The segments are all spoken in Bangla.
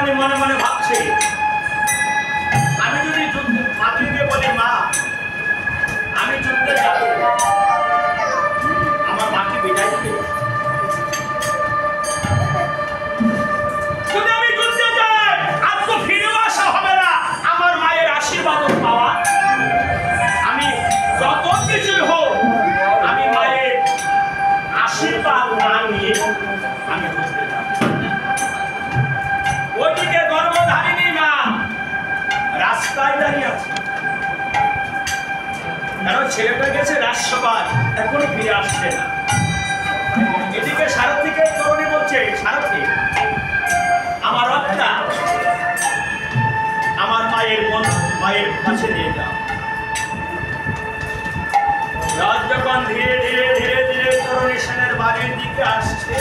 তরণী মনে মনে ভাবছে, আমি যদি মাতৃকে বলি মা আমি যুদ্ধে যাব, আমার মাকে বিদায় দিবে। যদি আমি যুদ্ধে যাই আর তো ফিরেও আসা হবে না আমার মায়ের আশীর্বাদ পাওয়া। আমি যত কিছু হোক আমি মায়ের আশীর্বাদ না নিয়ে আমি যুদ্ধে যাব। ওইদিকে গর্ভধারিণী মা রাস্তায় দাঁড়িয়ে আছে, কারণ ছেলেটা গেছে রাজসভায়, এখনো ফিরে আসছে না। এদিকে সারথীকে তরুণী বলছে, সারথী আমার রথটা আমার মায়ের কাছে নিয়ে যাও। রথ যখন ধীরে ধীরে ধীরে ধীরে তরুণী সেনের বাড়ির দিকে আসছে,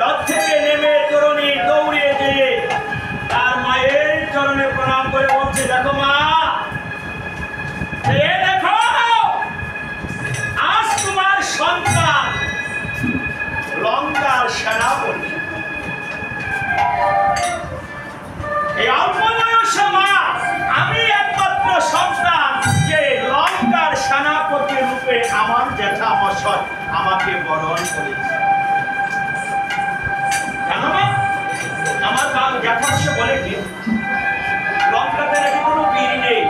রথ থেকে নেমে তরুণী দৌড়িয়ে গিয়ে তার মায়ের চরণে প্রণাম করে বলছে, দেখো মা, দেখো আজ তোমার সন্তান লঙ্কার সেনাপতি। এই অল্প বয়সে মা আমি একমাত্র সন্তান যে লঙ্কার সেনাপতি রূপে আমার জ্যাঠামশাই আমাকে বরণ করেছে। কেন মা? আমার জ্যাঠামশাই বলে কি লঙ্কাতে নাকি কোনো বীর নেই।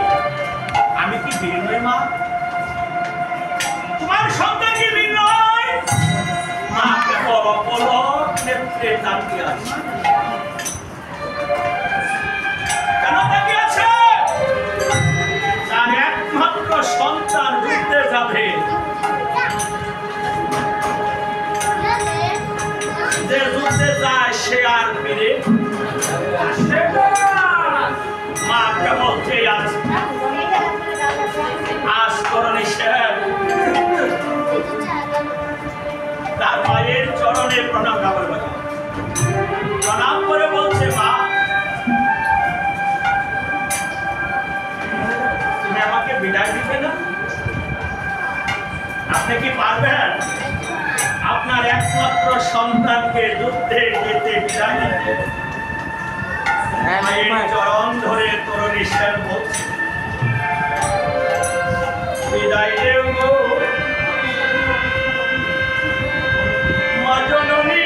আমি কি বীর নই মা? তোমার সন্তান কি বীর নয়? মা কেবল পলক নেত্রে তাকিয়ে আছে। কেন তাকিয়ে আছে? তার একমাত্র সন্তান যুদ্ধে যাবে, যে যুদ্ধে যায় সে আর ফিরে আসে না। মা কেবল চেয়ে আছে। আজ তরণী সেন তার মায়ের চরণে প্রণাম করে বলছে, মা তুমি আমাকে বিদায় দিবে না? আপনি কি পারবেন আপনার একমাত্র সন্তানকে যুদ্ধে যেতে বিদায় দিতে? মায়ের চরণ ধরে তরণী সেন বলছে, বিদায় দেব গো মা জননী।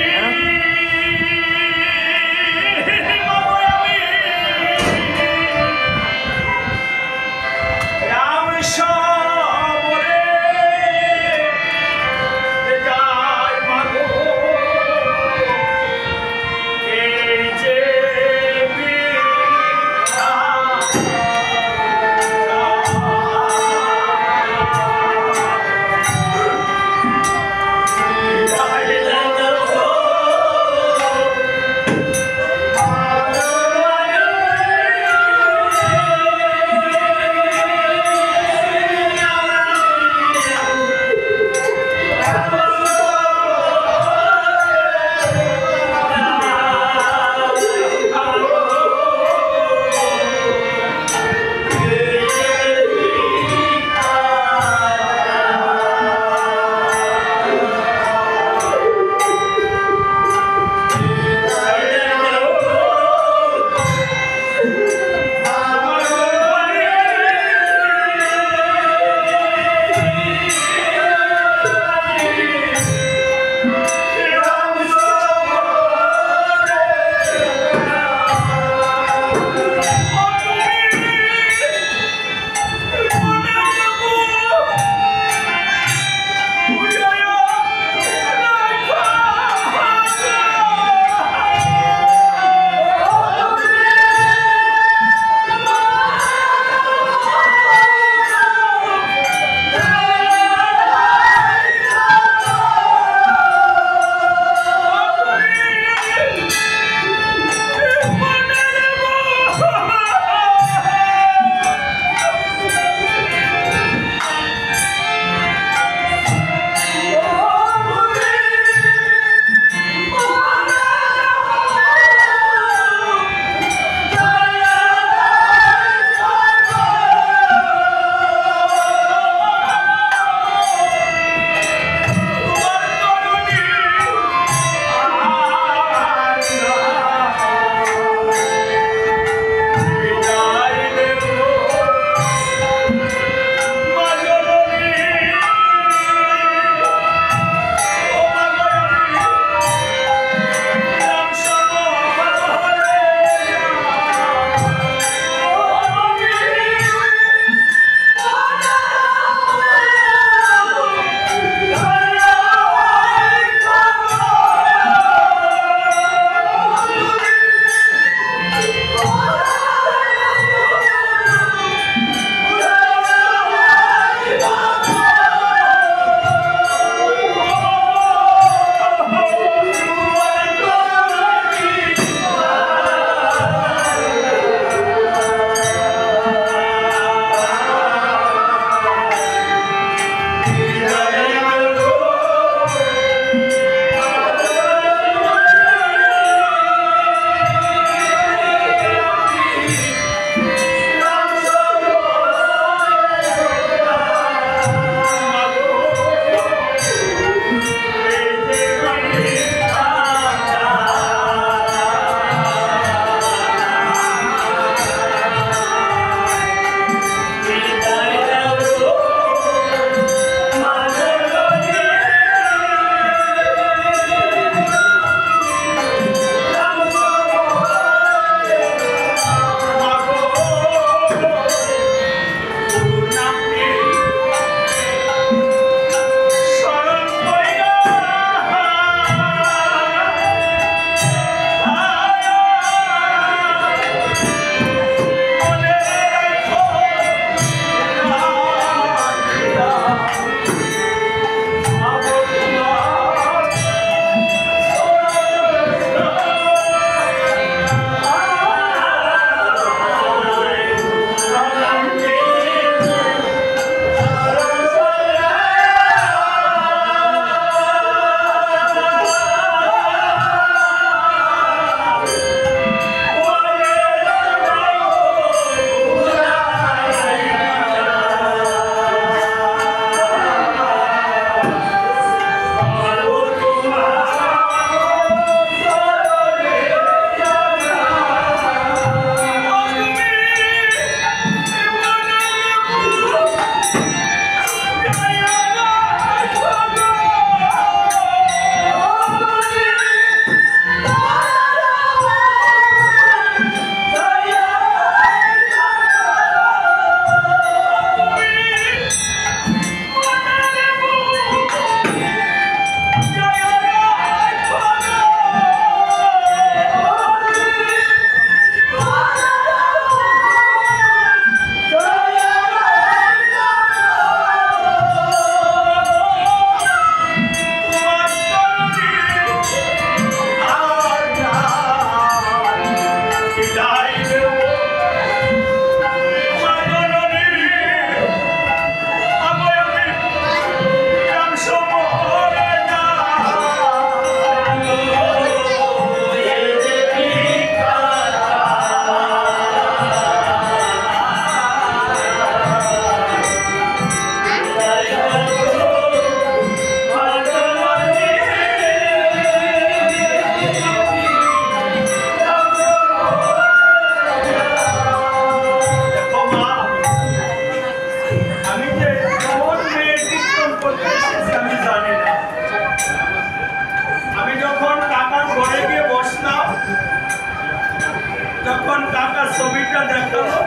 ছবিটা দেখালো,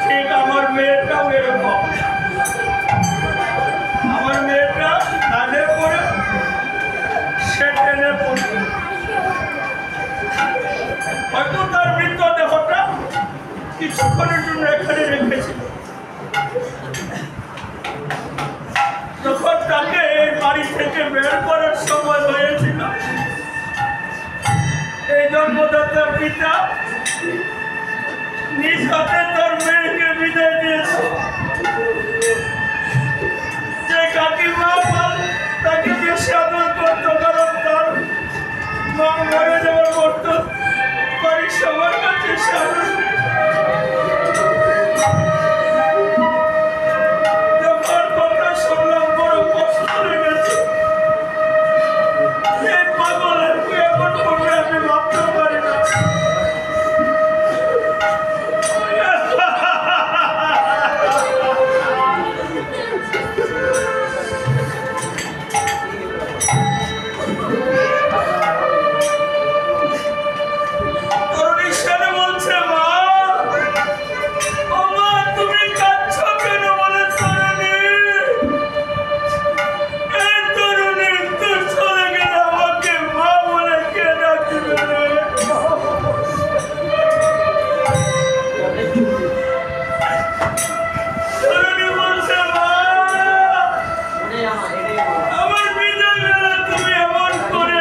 ঠিক আমার মেয়েটাও এরকম। আমার মেয়েটা কাঁধে পড়ে সে টেনে পড়ে, হয়তো তার মৃতদেহটা কিছুক্ষণের জন্য এখানে রেখেছিল। যখন তাকে এই বাড়ি থেকে বের করার সময় হয়েছিল, এই জন্মদাতার পিতা নিজ হাতে তার মেয়েকে বিদায় দিয়েছে। যে কাকিমা তাকে বেশি আদর করতো, কারণ তার মা মরে যাওয়ার করতো, বাড়ির সবার কাছে সে আদর। যখন কথা শুনলাম বড় কষ্ট লেগেছে। এই পাগলের কি এমন করবে আমি ভাবতে পারি না। আমার বিদায় বেলা তুমি এমন করে